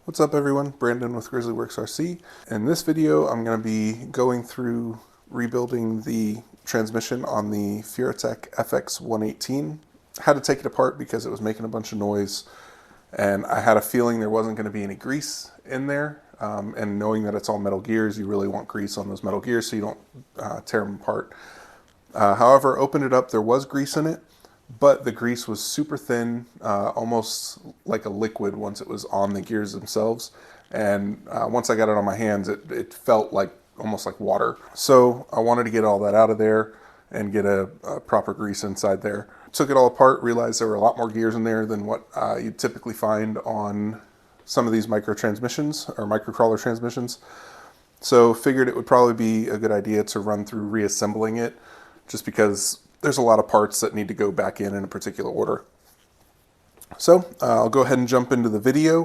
What's up everyone, Brandon with GrizzlyWorks RC. In this video I'm going to be going through rebuilding the transmission on the Furitek FX-118. I had to take it apart because it was making a bunch of noise and I had a feeling there wasn't going to be any grease in there. And knowing that it's all metal gears, you really want grease on those metal gears so you don't tear them apart. However, opened it up, there was grease in it. But the grease was super thin, almost like a liquid once it was on the gears themselves. And once I got it on my hands, it felt like almost like water. So I wanted to get all that out of there and get a proper grease inside there. Took it all apart, realized there were a lot more gears in there than what you'd typically find on some of these micro transmissions or microcrawler transmissions. So figured it would probably be a good idea to run through reassembling it, just because there's a lot of parts that need to go back in a particular order. So I'll go ahead and jump into the video,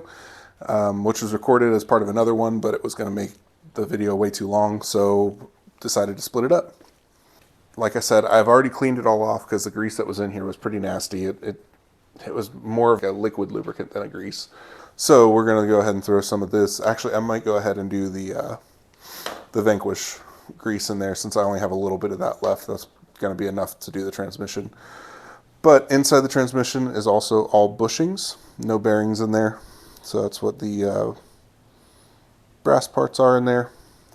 which was recorded as part of another one, but it was going to make the video way too long, so decided to split it up. Like I said, I've already cleaned it all off because the grease that was in here was pretty nasty. It was more of a liquid lubricant than a grease. So we're going to go ahead and throw some of this. Actually, I might go ahead and do the Vanquish grease in there since I only have a little bit of that left. That's going to be enough to do the transmission. But inside the transmission is also all bushings, no bearings in there. So that's what the brass parts are in there.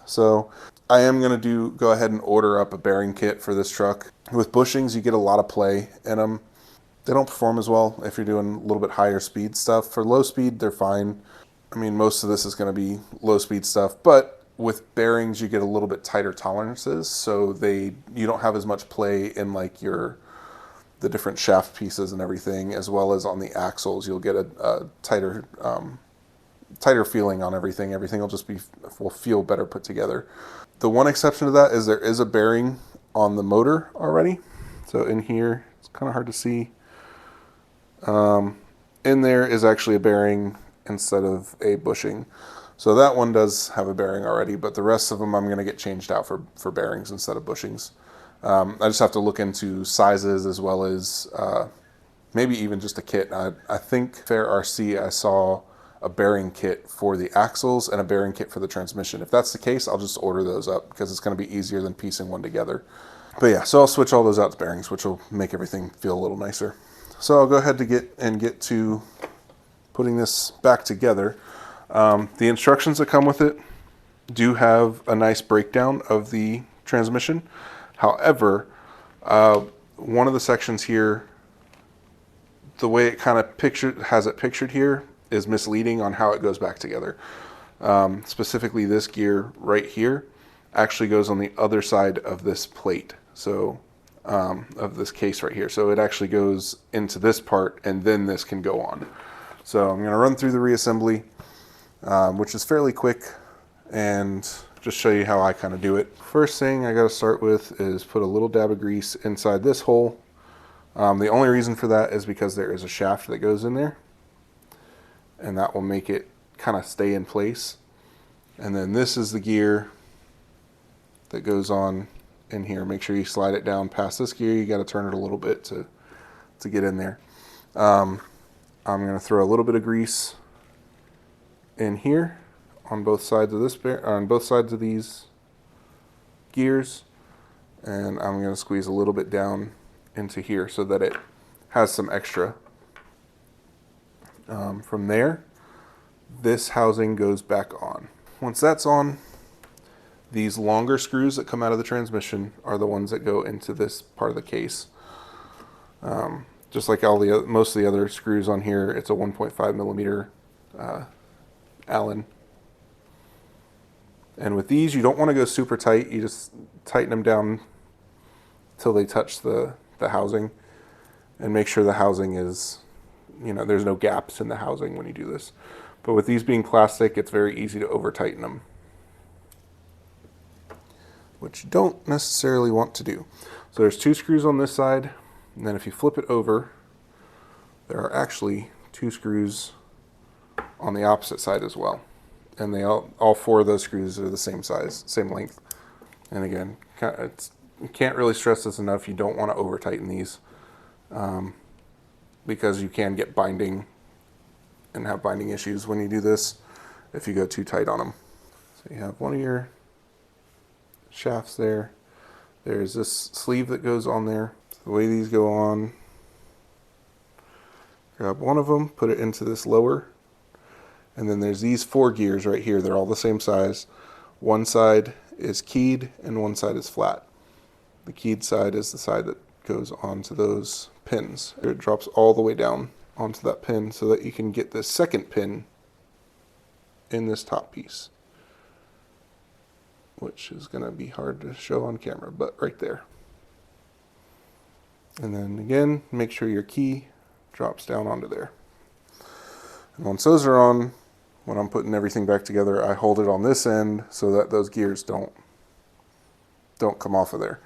So I am going to go ahead and order up a bearing kit for this truck. With bushings, you get a lot of play in them. They don't perform as well if you're doing a little bit higher speed stuff. For low speed, they're fine. I mean, most of this is going to be low speed stuff, but with bearings, you get a little bit tighter tolerances, so you don't have as much play in like the different shaft pieces and everything, as well as on the axles. You'll get a tighter feeling on everything. Everything will feel better put together. The one exception to that is there is a bearing on the motor already. So in here, it's kind of hard to see. In there is actually a bearing instead of a bushing. So that one does have a bearing already, but the rest of them I'm going to get changed out for bearings instead of bushings. I just have to look into sizes as well as maybe even just a kit. I think Fair RC, I saw a bearing kit for the axles and a bearing kit for the transmission. If that's the case, I'll just order those up because it's going to be easier than piecing one together. But yeah, so I'll switch all those out to bearings, which will make everything feel a little nicer. So I'll go ahead to get to putting this back together. The instructions that come with it do have a nice breakdown of the transmission. However, one of the sections here, the way it kind of has it pictured here is misleading on how it goes back together. Specifically, this gear right here actually goes on the other side of this plate, so of this case right here. So it actually goes into this part, and then this can go on. So I'm going to run through the reassembly, which is fairly quick, and just show you how I kind of do it. First thing I got to start with is put a little dab of grease inside this hole. The only reason for that is because there is a shaft that goes in there, and that will make it kind of stay in place. And then this is the gear that goes on in here. Make sure you slide it down past this gear. You got to turn it a little bit to get in there. I'm going to throw a little bit of grease in here on both sides of these gears, and I'm going to squeeze a little bit down into here so that it has some extra. From there, this housing goes back on. Once that's on, these longer screws that come out of the transmission are the ones that go into this part of the case. Just like most of the other screws on here, it's a 1.5 millimeter Allen. And with these, you don't want to go super tight. You just tighten them down till they touch the housing, and make sure the housing is, there's no gaps in the housing when you do this. But with these being plastic, it's very easy to over tighten them, which you don't necessarily want to do. So there's two screws on this side, and then if you flip it over, there are actually two screws on the opposite side as well. And all four of those screws are the same size, same length. And again, you can't really stress this enough. You don't want to over tighten these because you can get binding and have binding issues when you do this. if you go too tight on them. So you have one of your shafts there. There's this sleeve that goes on there. So the way these go on, grab one of them, put it into this lower, and then there's these 4 gears right here. They're all the same size. One side is keyed and one side is flat. The keyed side is the side that goes onto those pins. It drops all the way down onto that pin so that you can get the second pin in this top piece, which is going to be hard to show on camera, but right there. And then again, make sure your key drops down onto there. And once those are on, when I'm putting everything back together, I hold it on this end so that those gears don't come off of there.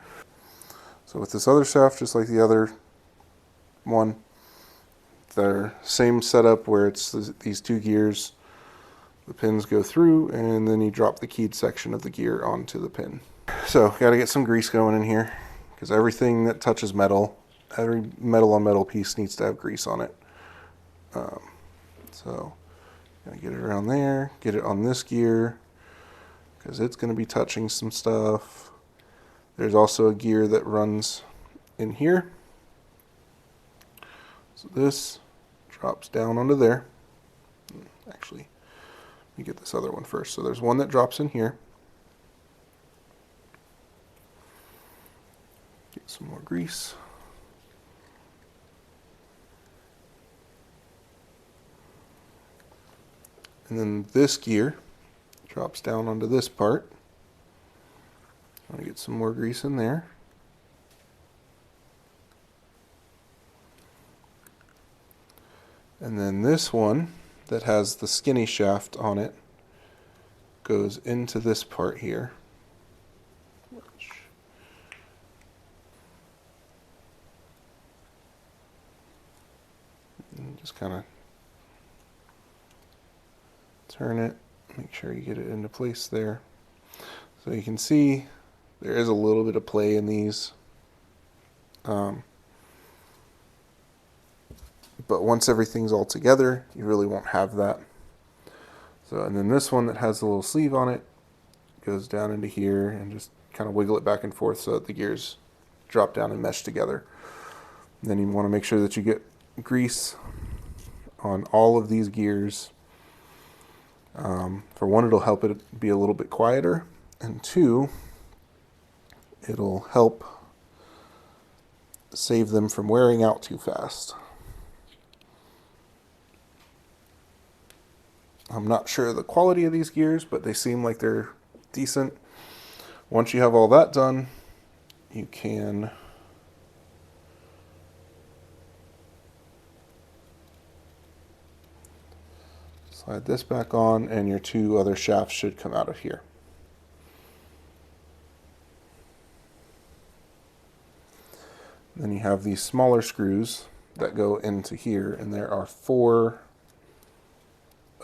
So with this other shaft, just like the other one, they're same setup where it's these 2 gears. The pins go through, and then you drop the keyed section of the gear onto the pin. So got to get some grease going in here, because everything that touches metal, every metal on metal piece needs to have grease on it. So gotta get it around there, get it on this gear, because it's going to be touching some stuff. There's also a gear that runs in here. So this drops down onto there. Actually, let me get this other one first. So there's one that drops in here. Get some more grease. And then this gear drops down onto this part. I'm going to get some more grease in there. And then this one that has the skinny shaft on it goes into this part here. And just kind of turn it, make sure you get it into place there. So you can see there is a little bit of play in these. But once everything's all together, you really won't have that. So, and then this one that has the little sleeve on it goes down into here, and just kind of wiggle it back and forth so that the gears drop down and mesh together. And then you want to make sure that you get grease on all of these gears. For one, it'll help it be a little bit quieter, and 2, it'll help save them from wearing out too fast. I'm not sure of the quality of these gears, but they seem like they're decent. Once you have all that done, you can slide this back on, and your 2 other shafts should come out of here. Then you have these smaller screws that go into here, and there are 4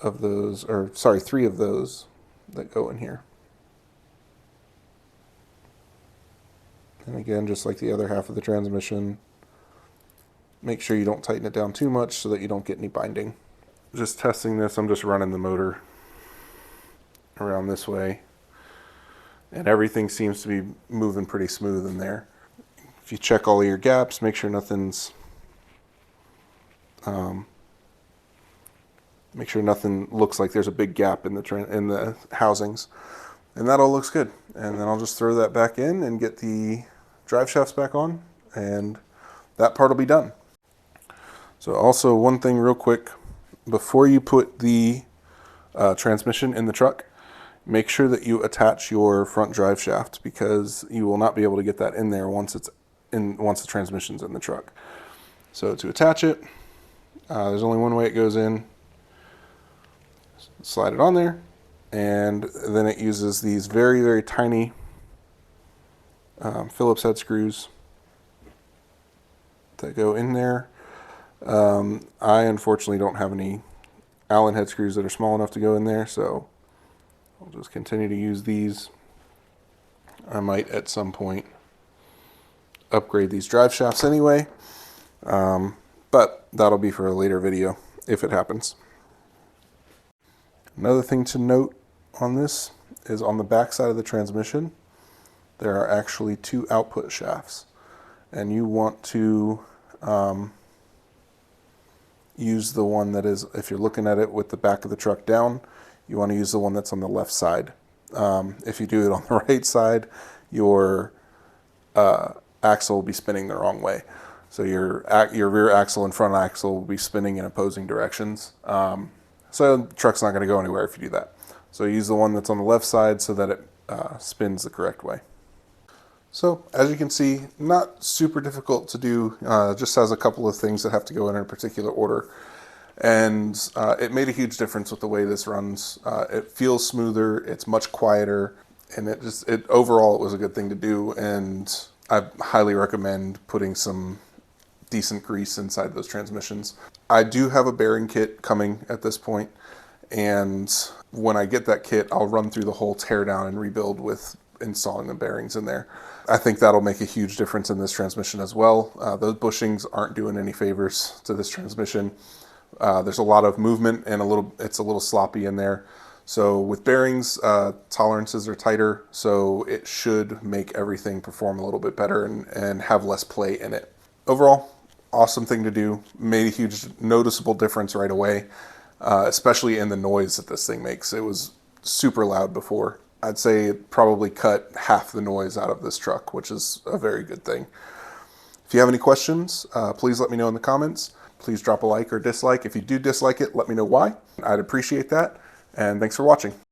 of those, or sorry, 3 of those that go in here. And again, just like the other half of the transmission, make sure you don't tighten it down too much so that you don't get any binding. Just testing this, I'm just running the motor around this way, and everything seems to be moving pretty smooth in there. If you check all of your gaps, make sure nothing's make sure nothing looks like there's a big gap in the housings, and that all looks good. And then I'll just throw that back in and get the drive shafts back on, and that part will be done. So also, one thing real quick, before you put the transmission in the truck, make sure that you attach your front drive shaft, because you will not be able to get that in there once the transmission's in the truck. So to attach it, there's only one way it goes in. Slide it on there, and then it uses these very, very tiny Phillips head screws that go in there. I unfortunately don't have any Allen head screws that are small enough to go in there, so I'll just continue to use these. I might at some point upgrade these drive shafts anyway, but that'll be for a later video if it happens. Another thing to note on this is on the back side of the transmission, there are actually 2 output shafts, and you want to use the one that is, if you're looking at it with the back of the truck down, you want to use the one that's on the left side. If you do it on the right side, your axle will be spinning the wrong way. So your rear axle and front axle will be spinning in opposing directions. So the truck's not going to go anywhere if you do that. So use the one that's on the left side so that it spins the correct way. So as you can see, not super difficult to do, just has a couple of things that have to go in a particular order. And it made a huge difference with the way this runs. It feels smoother, it's much quieter, and overall it was a good thing to do. And I highly recommend putting some decent grease inside those transmissions. I do have a bearing kit coming at this point, and when I get that kit, I'll run through the whole teardown and rebuild with installing the bearings in there. I think that'll make a huge difference in this transmission as well. Those bushings aren't doing any favors to this transmission. There's a lot of movement and it's a little sloppy in there. So with bearings, tolerances are tighter, so it should make everything perform a little bit better and have less play in it. Overall, awesome thing to do. Made a huge noticeable difference right away, especially in the noise that this thing makes. It was super loud before. I'd say it probably cut half the noise out of this truck, which is a very good thing. If you have any questions, please let me know in the comments. Please drop a like or dislike. If you do dislike it, let me know why. I'd appreciate that. And thanks for watching.